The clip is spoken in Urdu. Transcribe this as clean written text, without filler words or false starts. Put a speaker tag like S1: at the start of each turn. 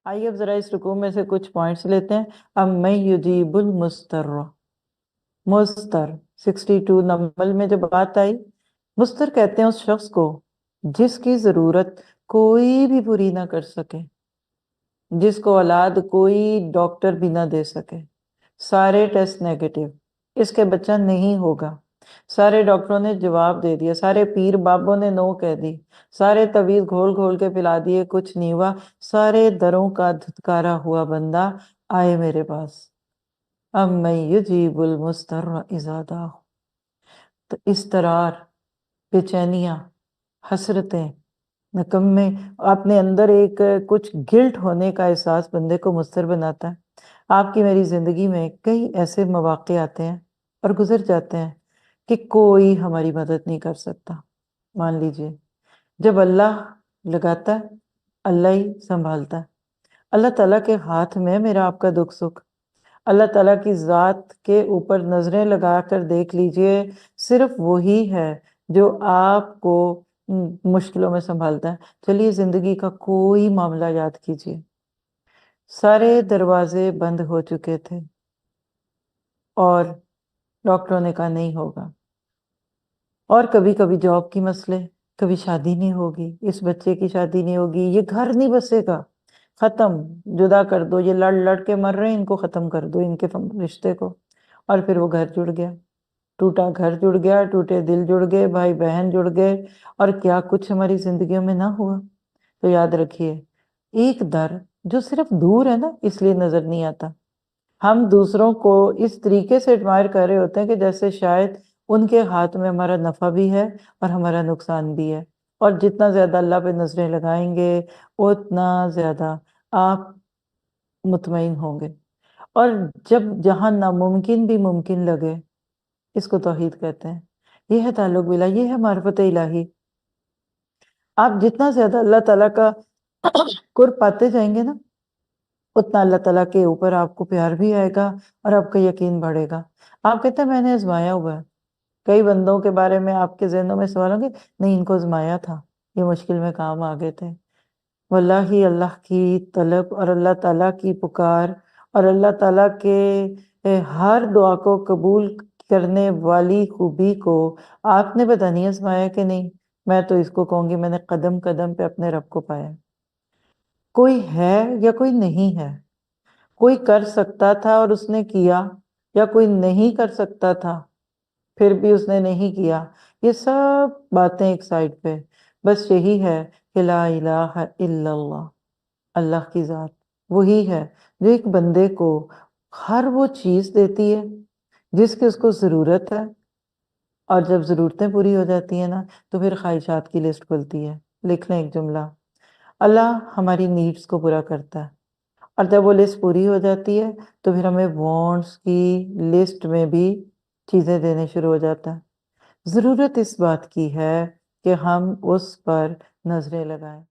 S1: آئیے اب ذرا اس رکوع میں سے کچھ پوائنٹس لیتے ہیں. اب میں یجیب المستر، مستر 62 نمبر میں جو بات آئی، مستر کہتے ہیں اس شخص کو جس کی ضرورت کوئی بھی پوری نہ کر سکے، جس کو اولاد کوئی ڈاکٹر بھی نہ دے سکے. سارے ٹیسٹ نیگیٹو، اس کے بچہ نہیں ہوگا. سارے ڈاکٹروں نے جواب دے دیا، سارے پیر بابوں نے نو کہہ دی، سارے طویل گھول گھول کے پلا دیے، کچھ نہیں ہوا. سارے دروں کا دھتکارا ہوا بندہ آئے میرے پاس. اب میں یجیب المستر اذا دعا، تو اضطرار، بے چینیاں، حسرتیں، نکمے، اپنے اندر ایک کچھ گلٹ ہونے کا احساس بندے کو مضطر بناتا ہے. آپ کی میری زندگی میں کئی ایسے مواقع آتے ہیں اور گزر جاتے ہیں کہ کوئی ہماری مدد نہیں کر سکتا. مان لیجئے جب اللہ لگاتا ہے اللہ ہی سنبھالتا ہے. اللہ تعالیٰ کے ہاتھ میں میرا آپ کا دکھ سکھ. اللہ تعالیٰ کی ذات کے اوپر نظریں لگا کر دیکھ لیجئے، صرف وہی ہے جو آپ کو مشکلوں میں سنبھالتا ہے. چلیے زندگی کا کوئی معاملہ یاد کیجئے، سارے دروازے بند ہو چکے تھے اور ڈاکٹروں نے کہا نہیں ہوگا. اور کبھی کبھی جاب کی مسئلے، کبھی شادی نہیں ہوگی، اس بچے کی شادی نہیں ہوگی، یہ گھر نہیں بسے گا، ختم، جدا کر دو، یہ لڑ لڑ کے مر رہے ہیں، ان کو ختم کر دو، ان کے رشتے کو. اور پھر وہ گھر جڑ گیا، ٹوٹا گھر جڑ گیا، ٹوٹے دل جڑ گئے، بھائی بہن جڑ گئے، اور کیا کچھ ہماری زندگیوں میں نہ ہوا. تو یاد رکھیے ایک در جو صرف دور ہے نا اس لیے نظر نہیں آتا. ہم دوسروں کو اس طریقے سے ایڈمائر کر رہے ہوتے ہیں کہ جیسے شاید ان کے ہاتھ میں ہمارا نفع بھی ہے اور ہمارا نقصان بھی ہے. اور جتنا زیادہ اللہ پہ نظریں لگائیں گے اتنا زیادہ آپ مطمئن ہوں گے. اور جب جہاں ناممکن بھی ممکن لگے، اس کو توحید کہتے ہیں. یہ ہے تعلق باللہ، یہ ہے معرفت الہی. آپ جتنا زیادہ اللہ تعالیٰ کا قرب پاتے جائیں گے نا، اتنا اللہ تعالیٰ کے اوپر آپ کو پیار بھی آئے گا اور آپ کا یقین بڑھے گا. آپ کہتے ہیں میں نے آزمایا ہوا ہے. کئی بندوں کے بارے میں آپ کے ذہنوں میں سوال ہوں گے، نہیں ان کو آزمایا تھا، یہ مشکل میں کام آ گئے تھے. واللہ اللہ کی طلب اور اللہ تعالیٰ کی پکار اور اللہ تعالیٰ کے ہر دعا کو قبول کرنے والی خوبی کو آپ نے پتہ نہیں آزمایا کہ نہیں. میں تو اس کو کہوں گی میں نے قدم قدم پہ اپنے رب کو پایا. کوئی ہے یا کوئی نہیں ہے، کوئی کر سکتا تھا اور اس نے کیا، یا کوئی نہیں کر سکتا تھا پھر بھی اس نے نہیں کیا. یہ سب باتیں ایک سائڈ پہ، بس یہی ہے کہ لا الہ الا اللہ. اللہ کی ذات وہی ہے جو ایک بندے کو ہر وہ چیز دیتی ہے جس کی اس کو ضرورت ہے، اور جب ضرورتیں پوری ہو جاتی ہیں نا تو پھر خواہشات کی لسٹ کھلتی ہے. لکھ لیں ایک جملہ، اللہ ہماری نیڈز کو پورا کرتا ہے، اور جب وہ لسٹ پوری ہو جاتی ہے تو پھر ہمیں وانٹس کی لسٹ میں بھی چیزیں دینے شروع ہو جاتا ہے. ضرورت اس بات کی ہے کہ ہم اس پر نظریں لگائیں.